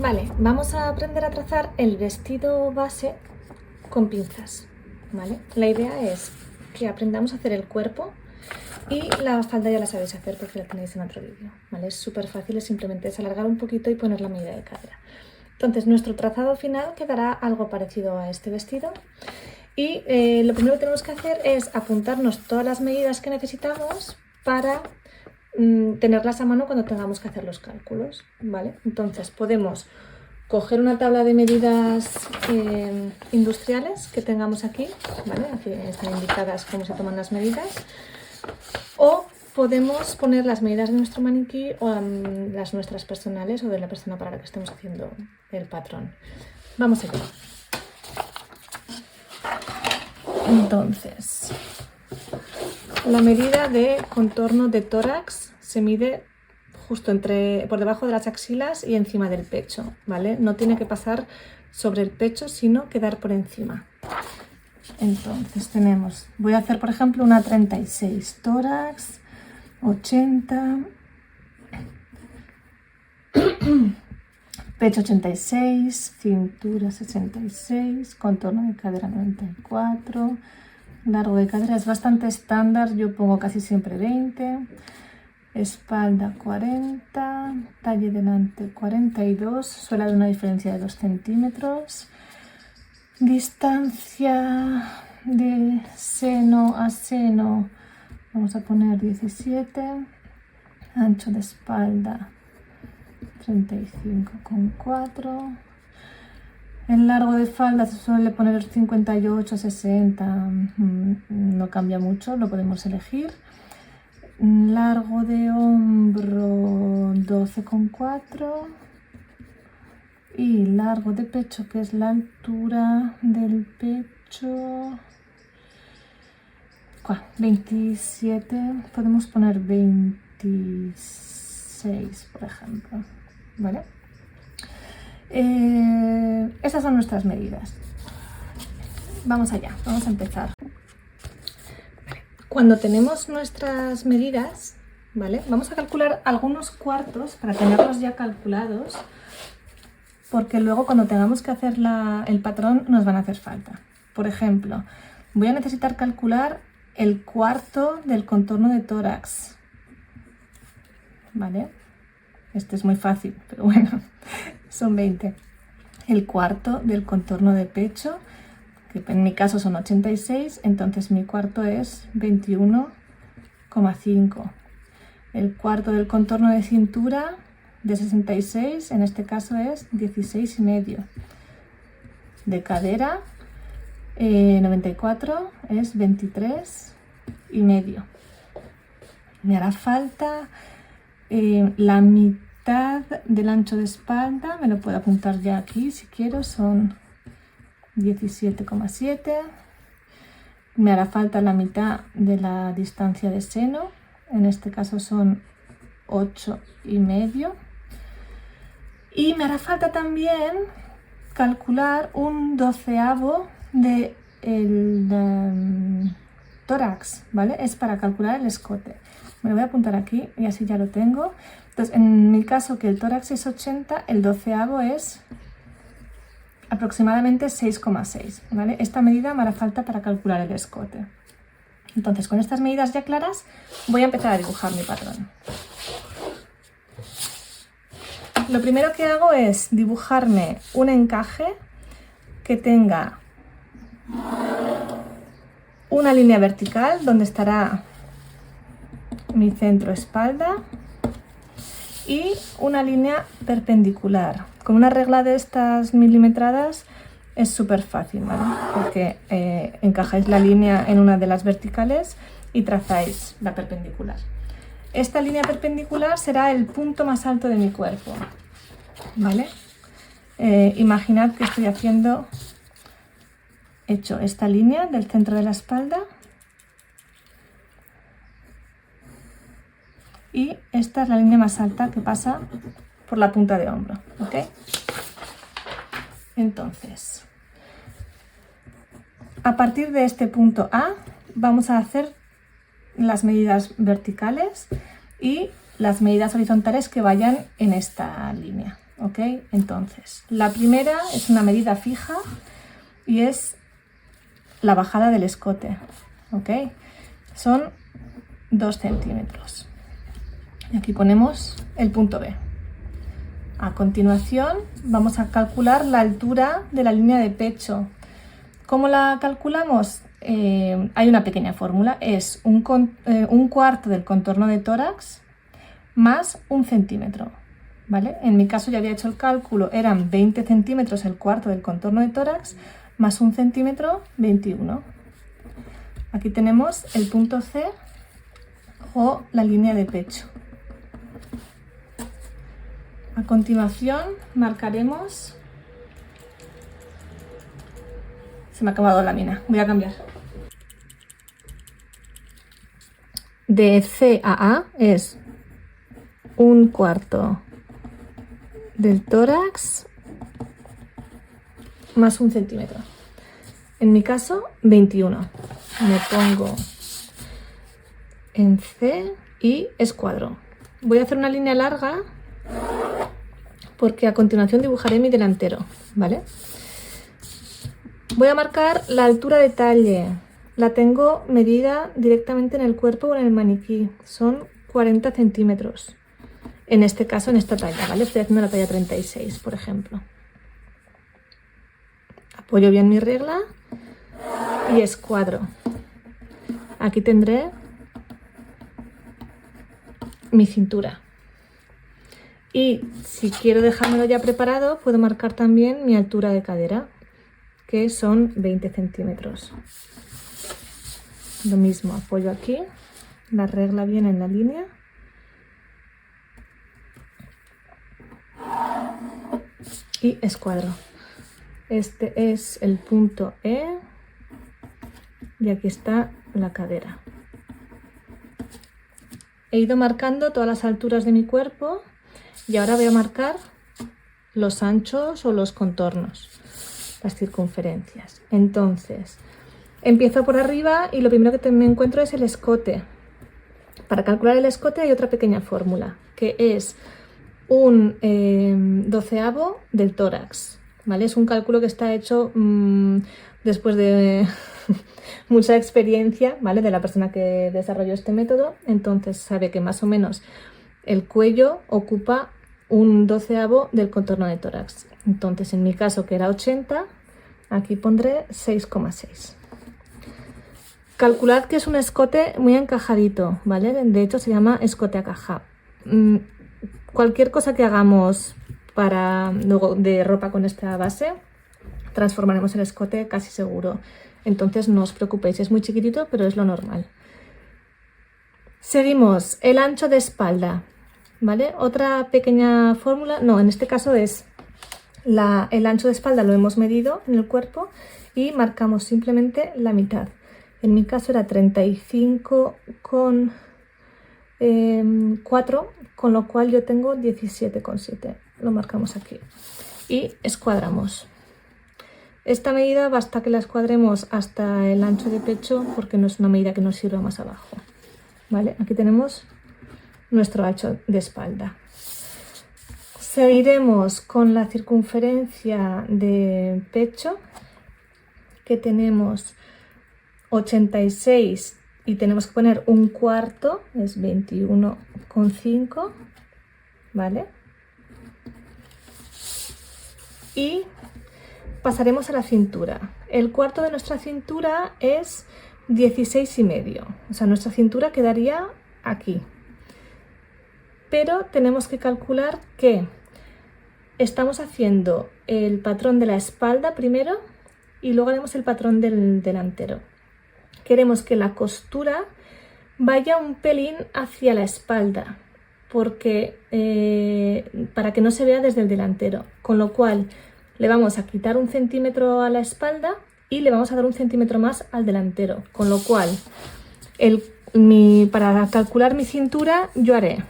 Vale, vamos a aprender a trazar el vestido base con pinzas, ¿vale? La idea es que aprendamos a hacer el cuerpo y la falda ya la sabéis hacer porque la tenéis en otro vídeo, ¿vale? Es súper fácil, es simplemente alargar un poquito y poner la medida de cadera. Entonces nuestro trazado final quedará algo parecido a este vestido y lo primero que tenemos que hacer es apuntarnos todas las medidas que necesitamos para tenerlas a mano cuando tengamos que hacer los cálculos, ¿vale? Entonces podemos coger una tabla de medidas industriales que tengamos aquí, ¿vale? Aquí están indicadas cómo se toman las medidas, o podemos poner las medidas de nuestro maniquí o las nuestras personales o de la persona para la que estemos haciendo el patrón. Vamos allá. Entonces, la medida de contorno de tórax se mide justo por debajo de las axilas y encima del pecho, ¿vale? No tiene que pasar sobre el pecho, sino quedar por encima. Entonces voy a hacer por ejemplo una 36, tórax, 80, pecho 86, cintura 66, contorno de cadera 94, largo de cadera es bastante estándar, yo pongo casi siempre 20, espalda 40, talle delante 42, suele haber una diferencia de 2 centímetros, distancia de seno a seno vamos a poner 17, ancho de espalda 35,4, el largo de falda se suele poner 58, 60, no cambia mucho, lo podemos elegir. Largo de hombro 12,4 y largo de pecho, que es la altura del pecho, 27, podemos poner 26 por ejemplo, ¿vale? Esas son nuestras medidas. Vamos allá, vamos a empezar. Cuando tenemos nuestras medidas, ¿vale? Vamos a calcular algunos cuartos para tenerlos ya calculados, porque luego cuando tengamos que hacer el patrón nos van a hacer falta. Por ejemplo, voy a necesitar calcular el cuarto del contorno de tórax, ¿vale? Este es muy fácil, pero bueno, son 20. El cuarto del contorno de pecho, que en mi caso son 86, entonces mi cuarto es 21,5. El cuarto del contorno de cintura de 66, en este caso es 16,5. De cadera 94 es 23,5. Me hará falta la mitad del ancho de espalda, me lo puedo apuntar ya aquí si quiero, son 17,7. Me hará falta la mitad de la distancia de seno, en este caso son 8,5. Y me hará falta también calcular un 12avo del tórax, ¿vale? Es para calcular el escote. Me lo voy a apuntar aquí y así ya lo tengo. Entonces, en mi caso, que el tórax es 80, el 12avo es aproximadamente 6,6, ¿vale? Esta medida me hará falta para calcular el escote. Entonces, con estas medidas ya claras, voy a empezar a dibujar mi patrón. Lo primero que hago es dibujarme un encaje que tenga una línea vertical donde estará mi centro espalda y una línea perpendicular. Con una regla de estas milimetradas es súper fácil, ¿vale? Porque encajáis la línea en una de las verticales y trazáis la perpendicular. Esta línea perpendicular será el punto más alto de mi cuerpo, ¿vale? Imaginad que estoy hecho esta línea del centro de la espalda y esta es la línea más alta que pasa por la punta de hombro, ¿ok? Entonces, a partir de este punto A vamos a hacer las medidas verticales y las medidas horizontales que vayan en esta línea, ¿ok? Entonces, la primera es una medida fija y es la bajada del escote, ¿ok? Son 2 centímetros. Y aquí ponemos el punto B. A continuación vamos a calcular la altura de la línea de pecho. ¿Cómo la calculamos? Hay una pequeña fórmula, es un cuarto del contorno de tórax más 1 centímetro, ¿vale? En mi caso ya había hecho el cálculo, eran 20 centímetros el cuarto del contorno de tórax más 1 centímetro, 21. Aquí tenemos el punto C o la línea de pecho. A continuación marcaremos... Se me ha acabado la mina, voy a cambiar. De C a A es un cuarto del tórax más 1 centímetro. En mi caso, 21. Me pongo en C y escuadro. Voy a hacer una línea larga porque a continuación dibujaré mi delantero, ¿vale? Voy a marcar la altura de talle. La tengo medida directamente en el cuerpo o en el maniquí. Son 40 centímetros. En este caso, en esta talla, ¿vale? Estoy haciendo la talla 36, por ejemplo. Apoyo bien mi regla y escuadro. Aquí tendré mi cintura. Y si quiero dejármelo ya preparado, puedo marcar también mi altura de cadera, que son 20 centímetros. Lo mismo, apoyo aquí, la regla bien en la línea. Y escuadro. Este es el punto E y aquí está la cadera. He ido marcando todas las alturas de mi cuerpo y ahora voy a marcar los anchos o los contornos, las circunferencias. Entonces, empiezo por arriba y lo primero que me encuentro es el escote. Para calcular el escote hay otra pequeña fórmula, que es un 12avo del tórax, ¿vale? Es un cálculo que está hecho después de mucha experiencia, ¿vale? De la persona que desarrolló este método. Entonces sabe que más o menos el cuello ocupa un 12avo del contorno de tórax. Entonces, en mi caso, que era 80, aquí pondré 6,6. Calculad que es un escote muy encajadito, ¿vale? De hecho, se llama escote a caja. Cualquier cosa que hagamos para luego de ropa con esta base, transformaremos el escote casi seguro. Entonces, no os preocupéis, es muy chiquitito, pero es lo normal. Seguimos, el ancho de espalda, ¿vale? Otra pequeña fórmula, no, en este caso es el ancho de espalda lo hemos medido en el cuerpo y marcamos simplemente la mitad. En mi caso era 35,4, con lo cual yo tengo 17,7. Lo marcamos aquí y escuadramos. Esta medida basta que la escuadremos hasta el ancho de pecho porque no es una medida que nos sirva más abajo, ¿vale? Aquí tenemos nuestro ancho de espalda. Seguiremos con la circunferencia de pecho, que tenemos 86 y tenemos que poner un cuarto, es 21,5, ¿vale? Y pasaremos a la cintura. El cuarto de nuestra cintura es 16,5, o sea, nuestra cintura quedaría aquí. Pero tenemos que calcular que estamos haciendo el patrón de la espalda primero y luego haremos el patrón del delantero. Queremos que la costura vaya un pelín hacia la espalda, porque para que no se vea desde el delantero, con lo cual le vamos a quitar 1 centímetro a la espalda y le vamos a dar 1 centímetro más al delantero, con lo cual para calcular mi cintura yo haré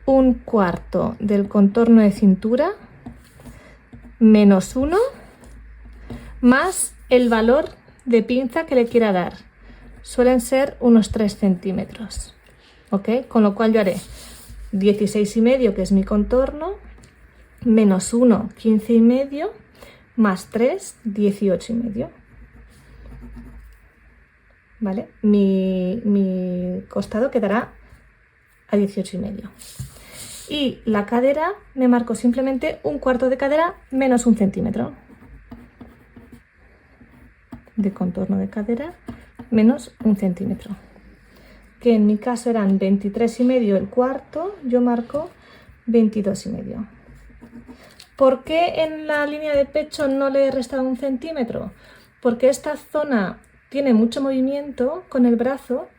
un cuarto del contorno de cintura menos 1 más el valor de pinza que le quiera dar. Suelen ser unos 3 centímetros, ¿ok? Con lo cual yo haré 16,5, que es mi contorno, menos 1, 15,5, más 3, 18,5. ¿Vale? Mi costado quedará a 18,5. Y la cadera me marco simplemente un cuarto de cadera menos 1 centímetro. De contorno de cadera menos 1 centímetro. Que en mi caso eran 23,5 el cuarto, yo marco 22,5. ¿Por qué en la línea de pecho no le he restado 1 centímetro? Porque esta zona tiene mucho movimiento con el brazo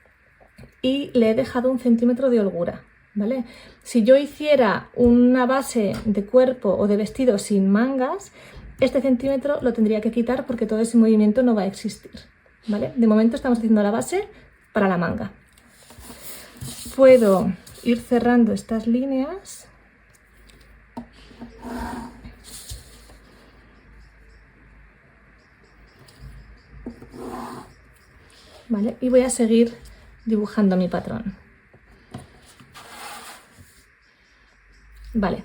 y le he dejado 1 centímetro de holgura, ¿vale? Si yo hiciera una base de cuerpo o de vestido sin mangas, este centímetro lo tendría que quitar porque todo ese movimiento no va a existir, ¿vale? De momento estamos haciendo la base para la manga. Puedo ir cerrando estas líneas. ¿Vale? Y voy a seguir dibujando mi patrón. Vale.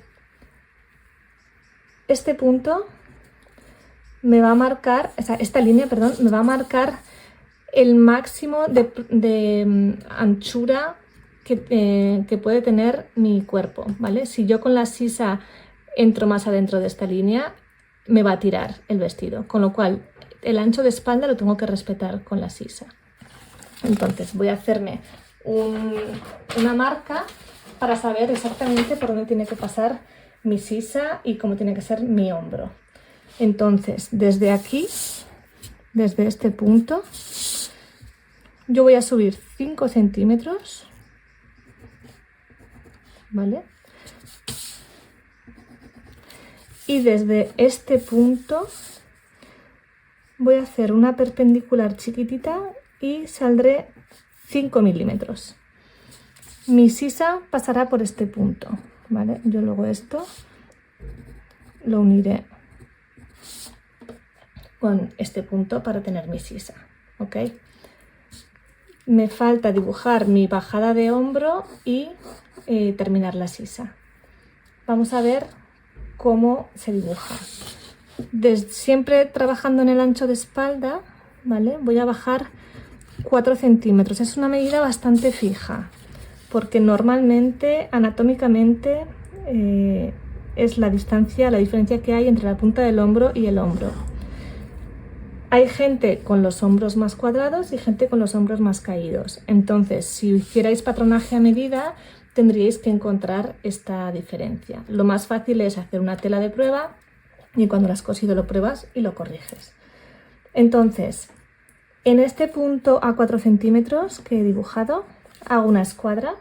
Este punto me va a marcar, o sea, esta línea, perdón, me va a marcar el máximo de anchura que puede tener mi cuerpo, ¿vale? Si yo con la sisa entro más adentro de esta línea, me va a tirar el vestido, con lo cual el ancho de espalda lo tengo que respetar con la sisa. Entonces voy a hacerme una marca para saber exactamente por dónde tiene que pasar mi sisa y cómo tiene que ser mi hombro. Entonces, desde aquí, desde este punto, yo voy a subir 5 centímetros, ¿vale? Y desde este punto voy a hacer una perpendicular chiquitita y saldré 5 milímetros. Mi sisa pasará por este punto, ¿vale? Yo luego esto lo uniré con este punto para tener mi sisa, ¿ok? Me falta dibujar mi bajada de hombro y terminar la sisa. Vamos a ver cómo se dibuja. Siempre trabajando en el ancho de espalda, ¿vale? Voy a bajar 4 centímetros. Es una medida bastante fija, porque normalmente, anatómicamente, es la diferencia que hay entre la punta del hombro y el hombro. Hay gente con los hombros más cuadrados y gente con los hombros más caídos. Entonces, si hicierais patronaje a medida, tendríais que encontrar esta diferencia. Lo más fácil es hacer una tela de prueba y cuando la has cosido lo pruebas y lo corriges. Entonces, en este punto a 4 centímetros que he dibujado, hago una escuadra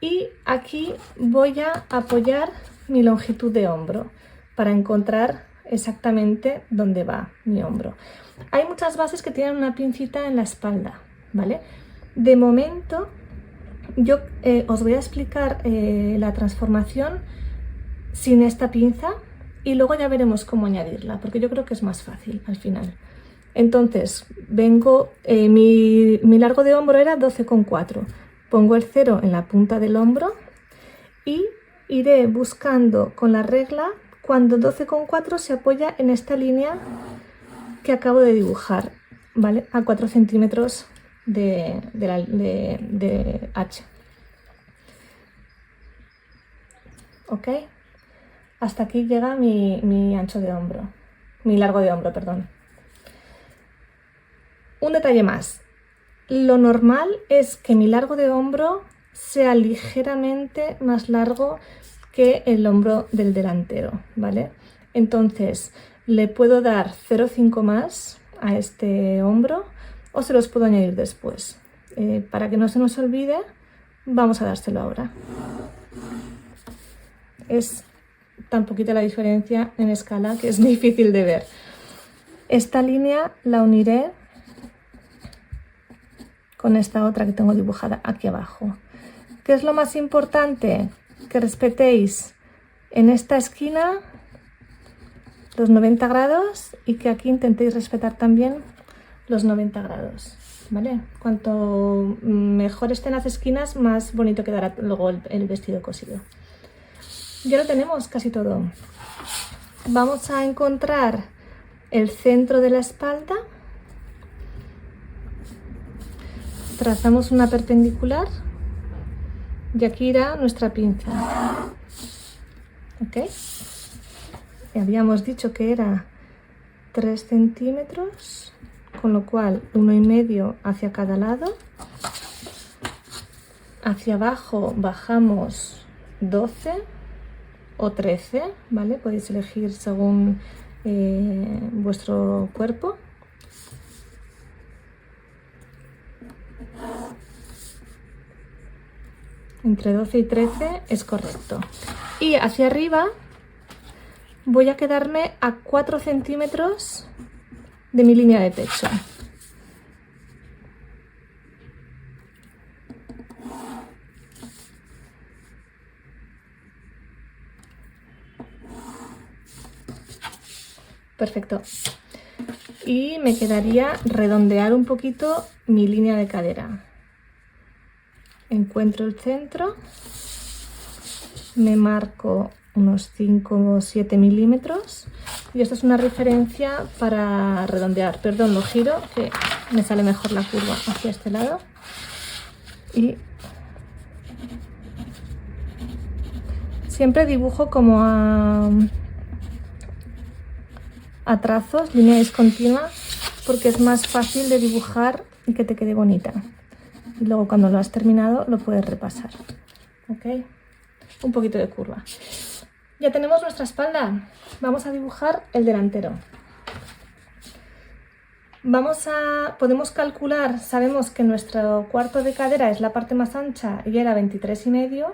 y aquí voy a apoyar mi longitud de hombro para encontrar exactamente dónde va mi hombro. Hay muchas bases que tienen una pincita en la espalda, ¿vale? De momento, yo os voy a explicar la transformación sin esta pinza y luego ya veremos cómo añadirla, porque yo creo que es más fácil al final. Entonces, vengo, mi largo de hombro era 12,4. Pongo el 0 en la punta del hombro y iré buscando con la regla cuando 12,4 se apoya en esta línea que acabo de dibujar, ¿vale? A 4 centímetros de H. ¿Ok? Hasta aquí llega mi ancho de hombro, mi largo de hombro, perdón. Un detalle más. Lo normal es que mi largo de hombro sea ligeramente más largo que el hombro del delantero, ¿vale? Entonces, le puedo dar 0,5 más a este hombro o se los puedo añadir después. Para que no se nos olvide, vamos a dárselo ahora. Es tan poquita la diferencia en escala que es difícil de ver. Esta línea la uniré con esta otra que tengo dibujada aquí abajo. ¿Qué es lo más importante? Que respetéis en esta esquina los 90 grados y que aquí intentéis respetar también los 90 grados. ¿vale? Cuanto mejor estén las esquinas, más bonito quedará luego el vestido cosido. Ya lo tenemos casi todo. Vamos a encontrar el centro de la espalda. Trazamos una perpendicular y aquí irá nuestra pinza. ¿Ok? Habíamos dicho que era 3 centímetros, con lo cual 1,5 hacia cada lado. Hacia abajo bajamos 12 o 13, ¿vale? Podéis elegir según vuestro cuerpo. Entre 12 y 13 es correcto. Y hacia arriba voy a quedarme a 4 centímetros de mi línea de pecho. Perfecto. Y me quedaría redondear un poquito mi línea de cadera. Encuentro el centro, me marco unos 5 o 7 milímetros y esto es una referencia para redondear. Perdón, lo giro que me sale mejor la curva hacia este lado y siempre dibujo como a trazos, línea discontinua, porque es más fácil de dibujar y que te quede bonita. Y luego cuando lo has terminado lo puedes repasar. ¿Ok? Un poquito de curva. Ya tenemos nuestra espalda. Vamos a dibujar el delantero. Podemos calcular, sabemos que nuestro cuarto de cadera es la parte más ancha y era 23,5.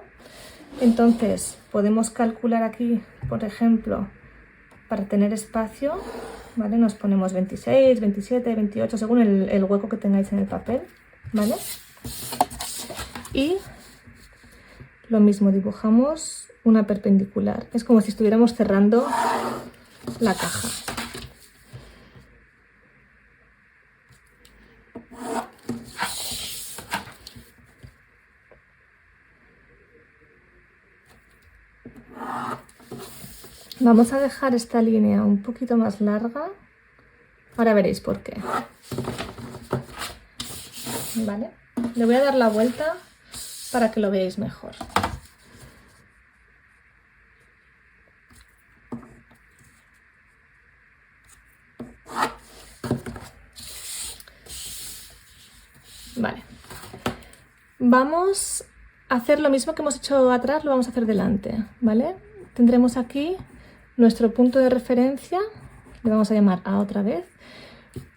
Entonces podemos calcular aquí, por ejemplo, para tener espacio, ¿vale? Nos ponemos 26, 27, 28, según el hueco que tengáis en el papel, ¿vale? Y lo mismo, dibujamos una perpendicular. Es como si estuviéramos cerrando la caja. Vamos a dejar esta línea un poquito más larga. Ahora veréis por qué. ¿Vale? Le voy a dar la vuelta para que lo veáis mejor. Vale. Vamos a hacer lo mismo que hemos hecho atrás, lo vamos a hacer delante, ¿vale? Tendremos aquí nuestro punto de referencia, le vamos a llamar A otra vez,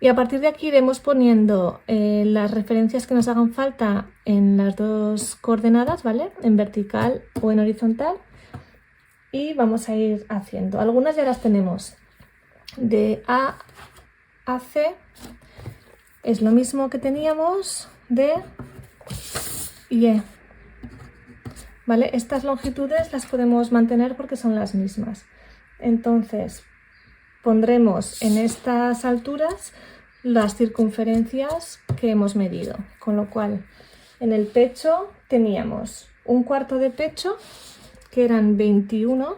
y a partir de aquí iremos poniendo las referencias que nos hagan falta en las dos coordenadas, ¿vale? En vertical o en horizontal, y vamos a ir haciendo. Algunas ya las tenemos. De A a C es lo mismo que teníamos de y E. ¿Vale? Estas longitudes las podemos mantener porque son las mismas. Entonces, pondremos en estas alturas las circunferencias que hemos medido. Con lo cual, en el pecho teníamos un cuarto de pecho, que eran 21,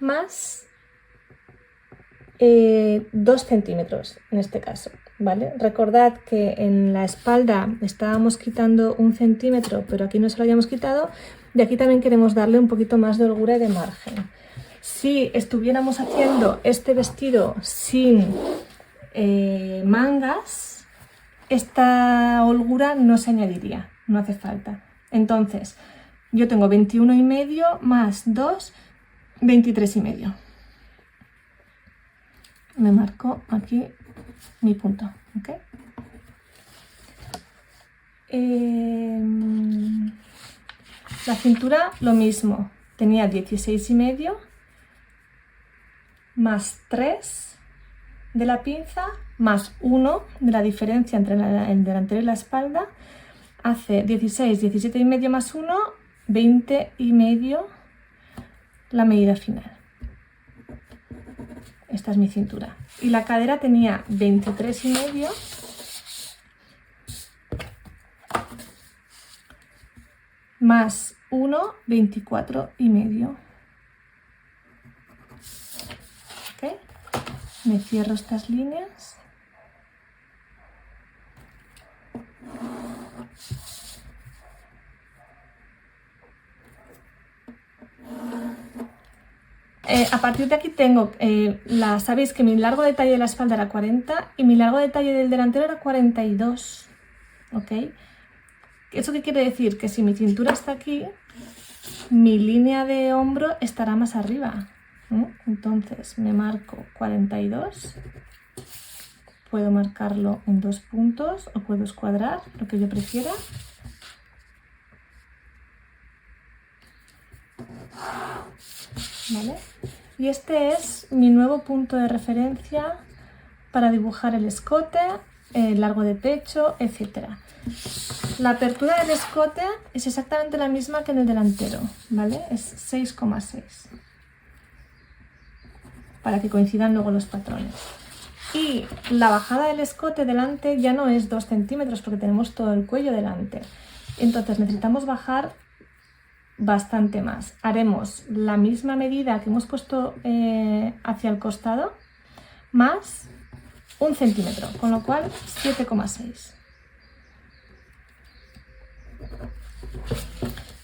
más 2 centímetros en este caso, ¿vale? Recordad que en la espalda estábamos quitando 1 centímetro, pero aquí no se lo habíamos quitado, y aquí también queremos darle un poquito más de holgura y de margen. Si estuviéramos haciendo este vestido sin mangas, esta holgura no se añadiría, no hace falta. Entonces, yo tengo 21,5 más 2, 23,5. Me marco aquí mi punto, ¿ok? La cintura lo mismo, tenía 16,5 más 3 de la pinza más 1 de la diferencia entre el delantero y la espalda, hace 16, 17,5 más 1, 20,5 la medida final. Esta es mi cintura. Y la cadera tenía 23,5 más 1, 24,5. ¿Ok? Me cierro estas líneas. A partir de aquí tengo, sabéis que mi largo de talle de la espalda era 40 y mi largo de talle del delantero era 42, ¿ok? ¿Eso qué quiere decir? Que si mi cintura está aquí, mi línea de hombro estará más arriba, ¿no? Entonces me marco 42, puedo marcarlo en 2 puntos o puedo escuadrar, lo que yo prefiera. ¿Vale? Y este es mi nuevo punto de referencia para dibujar el escote, el largo de pecho, etc. La apertura del escote es exactamente la misma que en el delantero, ¿vale? Es 6,6 para que coincidan luego los patrones. Y la bajada del escote delante ya no es 2 centímetros porque tenemos todo el cuello delante. Entonces necesitamos bajar bastante más. Haremos la misma medida que hemos puesto hacia el costado más 1 centímetro, con lo cual 7,6.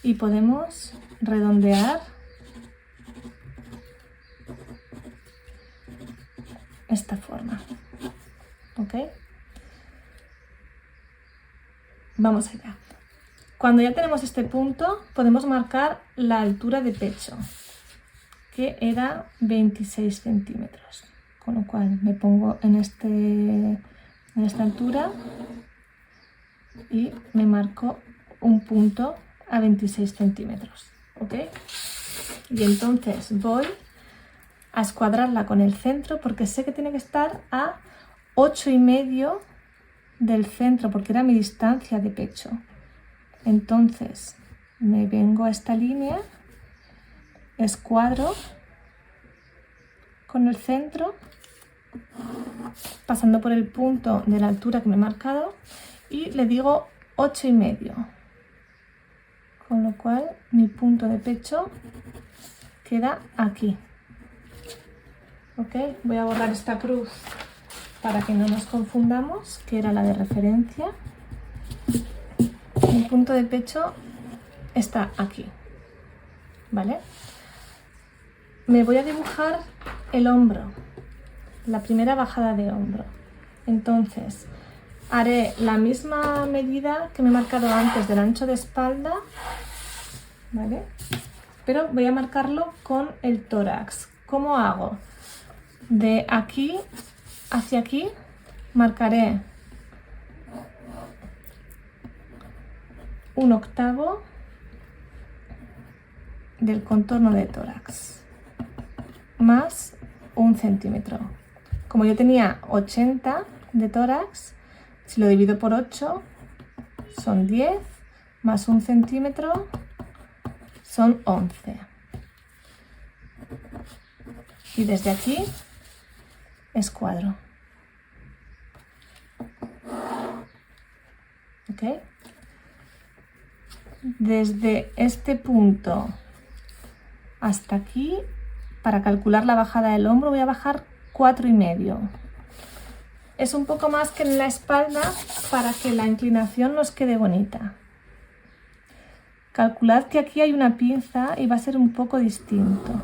Y podemos redondear esta forma. ¿Ok? Vamos allá. Cuando ya tenemos este punto, podemos marcar la altura de pecho, que era 26 centímetros. Con lo cual me pongo en esta altura y me marco un punto a 26 centímetros. ¿Ok? Y entonces voy a escuadrarla con el centro porque sé que tiene que estar a 8,5 del centro porque era mi distancia de pecho. Entonces me vengo a esta línea, escuadro con el centro, pasando por el punto de la altura que me he marcado y le digo 8,5. Con lo cual mi punto de pecho queda aquí. ¿Ok? Voy a borrar esta cruz para que no nos confundamos, que era la de referencia. Mi punto de pecho está aquí, ¿vale? Me voy a dibujar el hombro, la primera bajada de hombro. Entonces, haré la misma medida que me he marcado antes del ancho de espalda, ¿vale? Pero voy a marcarlo con el tórax. ¿Cómo hago? De aquí hacia aquí marcaré 1/8 del contorno de tórax más 1 centímetro. Como yo tenía 80 de tórax, si lo divido por 8 son 10 más 1 centímetro son 11. Y desde aquí escuadro. ¿Ok? Desde este punto hasta aquí, para calcular la bajada del hombro, voy a bajar 4,5. Es un poco más que en la espalda para que la inclinación nos quede bonita. Calculad que aquí hay una pinza y va a ser un poco distinto.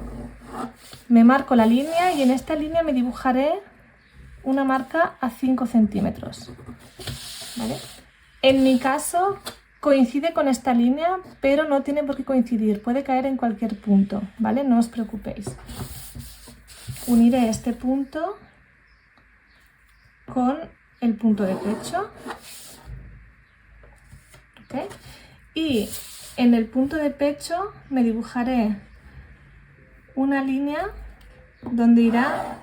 Me marco la línea y en esta línea me dibujaré una marca a 5 centímetros. ¿Vale? En mi caso coincide con esta línea, pero no tiene por qué coincidir, puede caer en cualquier punto, ¿vale? No os preocupéis. Uniré este punto con el punto de pecho, ¿ok? Y en el punto de pecho me dibujaré una línea donde irá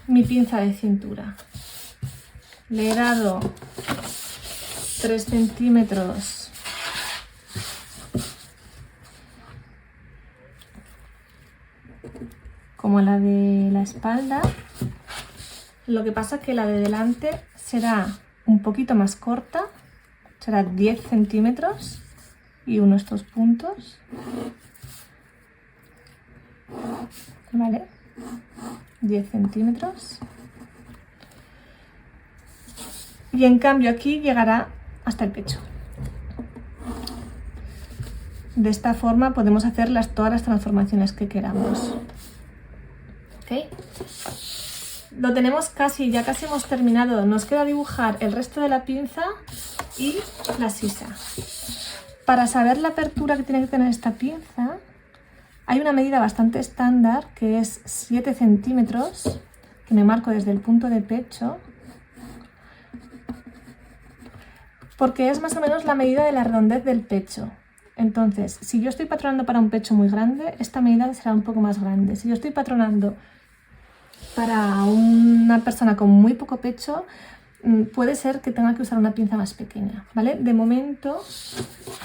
mi pinza de cintura. Le he dado 3 centímetros como la de la espalda. Lo que pasa es que la de delante será un poquito más corta, será 10 centímetros y uno de estos puntos, ¿vale? 10 centímetros. Y en cambio aquí llegará hasta el pecho. De esta forma podemos hacer todas las transformaciones que queramos. ¿Ok? Lo tenemos casi, ya casi hemos terminado. Nos queda dibujar el resto de la pinza y la sisa. Para saber la apertura que tiene que tener esta pinza, hay una medida bastante estándar que es 7 centímetros, que me marco desde el punto de pecho, porque es más o menos la medida de la redondez del pecho. Entonces, si yo estoy patronando para un pecho muy grande, esta medida será un poco más grande. Si yo estoy patronando para una persona con muy poco pecho, puede ser que tenga que usar una pinza más pequeña, ¿vale? De momento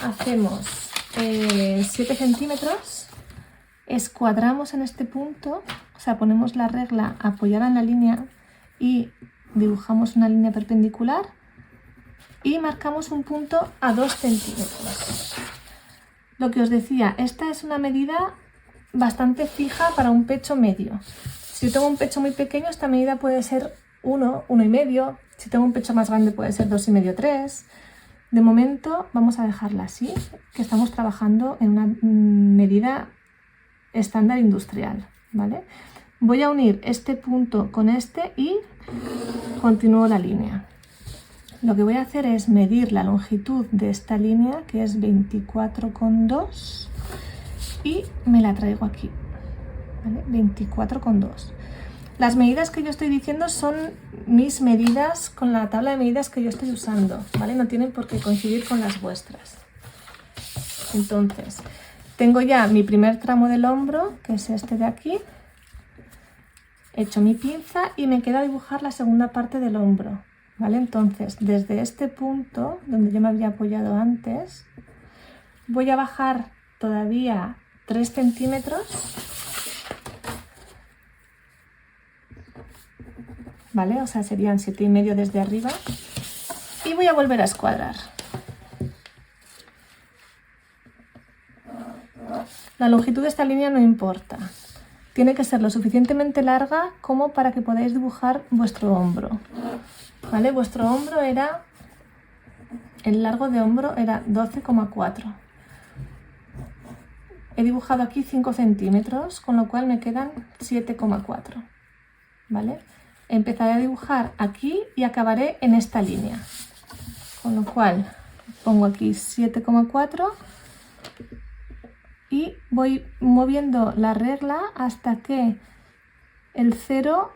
hacemos 7 centímetros, escuadramos en este punto, o sea, ponemos la regla apoyada en la línea y dibujamos una línea perpendicular y marcamos un punto a 2 centímetros. Lo que os decía, esta es una medida bastante fija para un pecho medio. Si yo tengo un pecho muy pequeño, esta medida puede ser 1, 1,5. Si tengo un pecho más grande puede ser 2,5, 3. De momento vamos a dejarla así, que estamos trabajando en una medida estándar industrial, ¿vale? Voy a unir este punto con este y continúo la línea. Lo que voy a hacer es medir la longitud de esta línea, que es 24,2, y me la traigo aquí, ¿vale? 24,2. Las medidas que yo estoy diciendo son mis medidas con la tabla de medidas que yo estoy usando, ¿vale? No tienen por qué coincidir con las vuestras. Entonces, tengo ya mi primer tramo del hombro, que es este de aquí. He hecho mi pinza y me queda dibujar la segunda parte del hombro, ¿vale? Entonces, desde este punto, donde yo me había apoyado antes, voy a bajar todavía 3 centímetros, ¿vale? O sea, serían 7,5 desde arriba, y voy a volver a escuadrar. La longitud de esta línea no importa. Tiene que ser lo suficientemente larga como para que podáis dibujar vuestro hombro, ¿vale? Vuestro hombro era, el largo de hombro era 12,4. He dibujado aquí 5 centímetros, con lo cual me quedan 7,4, ¿vale? Empezaré a dibujar aquí y acabaré en esta línea, con lo cual pongo aquí 7,4 y voy moviendo la regla hasta que el 0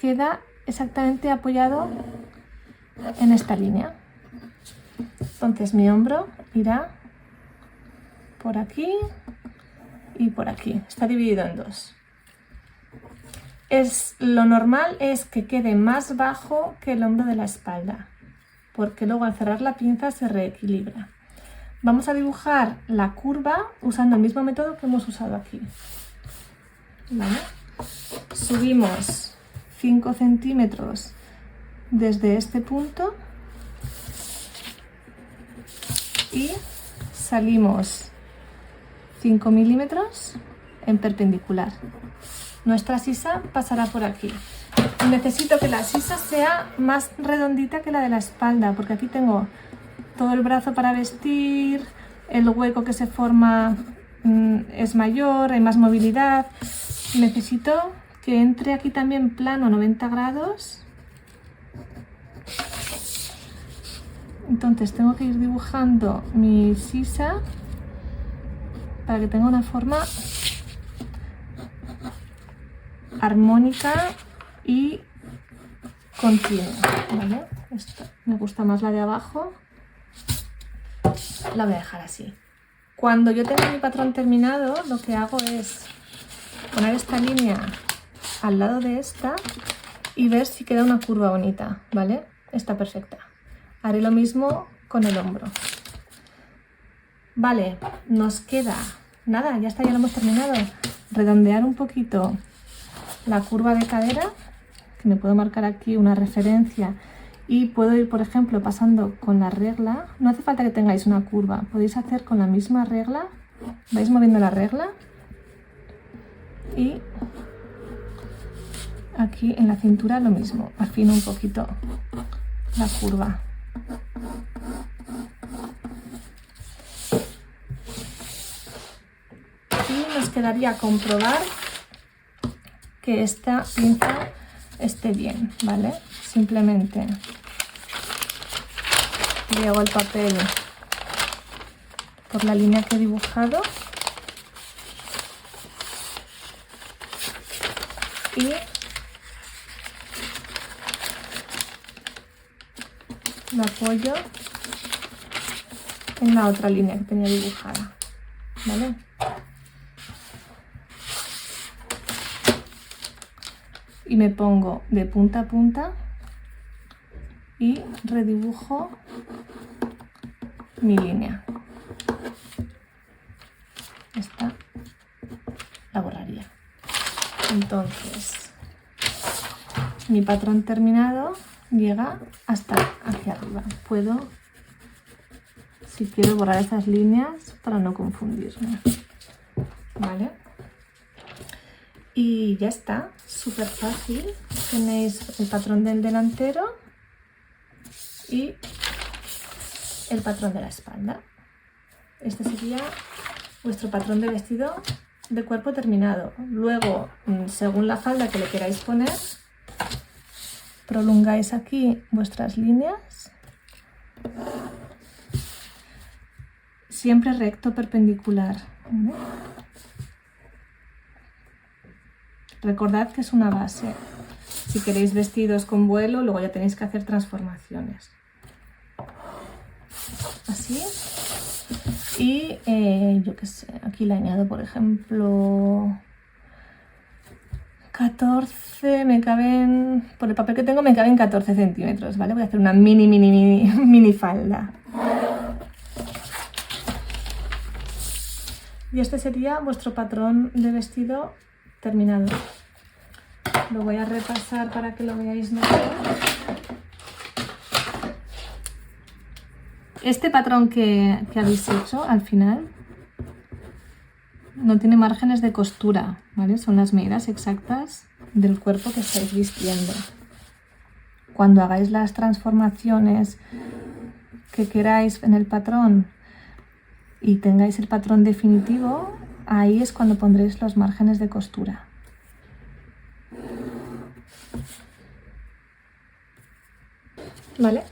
queda exactamente apoyado en esta línea. Entonces mi hombro irá por aquí y por aquí. Está dividido en dos. Lo normal es que quede más bajo que el hombro de la espalda, porque luego al cerrar la pinza se reequilibra. Vamos a dibujar la curva usando el mismo método que hemos usado aquí, ¿vale? Subimos 5 centímetros desde este punto y salimos 5 milímetros en perpendicular. Nuestra sisa pasará por aquí. Necesito que la sisa sea más redondita que la de la espalda, porque aquí tengo todo el brazo para vestir, el hueco que se forma es mayor, hay más movilidad. Necesito que entre aquí también plano 90 grados. Entonces tengo que ir dibujando mi sisa para que tenga una forma armónica y continua, ¿vale? Esto, me gusta más la de abajo. La voy a dejar así. Cuando yo tenga mi patrón terminado, lo que hago es poner esta línea al lado de esta y ver si queda una curva bonita, ¿vale? Está perfecta. Haré lo mismo con el hombro. Vale, nos queda nada, ya está, ya lo hemos terminado. redondear un poquito la curva de cadera, que me puedo marcar aquí una referencia y puedo ir, por ejemplo, pasando con la regla. No hace falta que tengáis una curva, podéis hacer con la misma regla, vais moviendo la regla y aquí en la cintura lo mismo, afino un poquito la curva. Y nos quedaría comprobar que esta pinza esté bien, ¿vale? Simplemente llego el papel por la línea que he dibujado y lo apoyo en la otra línea que tenía dibujada, ¿vale? Y me pongo de punta a punta y redibujo mi línea. Esta la borraría. Entonces, mi patrón terminado llega hasta hacia arriba. Puedo, si quiero, borrar esas líneas para no confundirme, ¿vale? Y ya está, súper fácil. Tenéis el patrón del delantero y el patrón de la espalda. Este sería vuestro patrón de vestido de cuerpo terminado. Luego, según la falda que le queráis poner, prolongáis aquí vuestras líneas, siempre recto perpendicular, ¿vale? Recordad que es una base. Si queréis vestidos con vuelo, luego ya tenéis que hacer transformaciones. Así. Y yo qué sé, aquí le añado, por ejemplo, 14, me caben, por el papel que tengo me caben 14 centímetros, ¿vale? Voy a hacer una mini falda. Y este sería vuestro patrón de vestido terminado. Lo voy a repasar para que lo veáis mejor. Este patrón que habéis hecho al final no tiene márgenes de costura, ¿vale? Son las medidas exactas del cuerpo que estáis vistiendo. Cuando hagáis las transformaciones que queráis en el patrón y tengáis el patrón definitivo, ahí es cuando pondréis los márgenes de costura. Vale,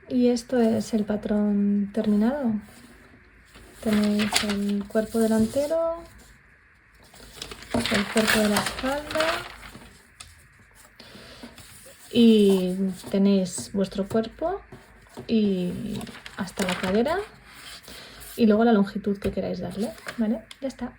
y esto es el patrón terminado. Tenéis el cuerpo delantero, el cuerpo de la espalda y tenéis vuestro cuerpo y hasta la cadera y luego la longitud que queráis darle, ¿vale? Ya está.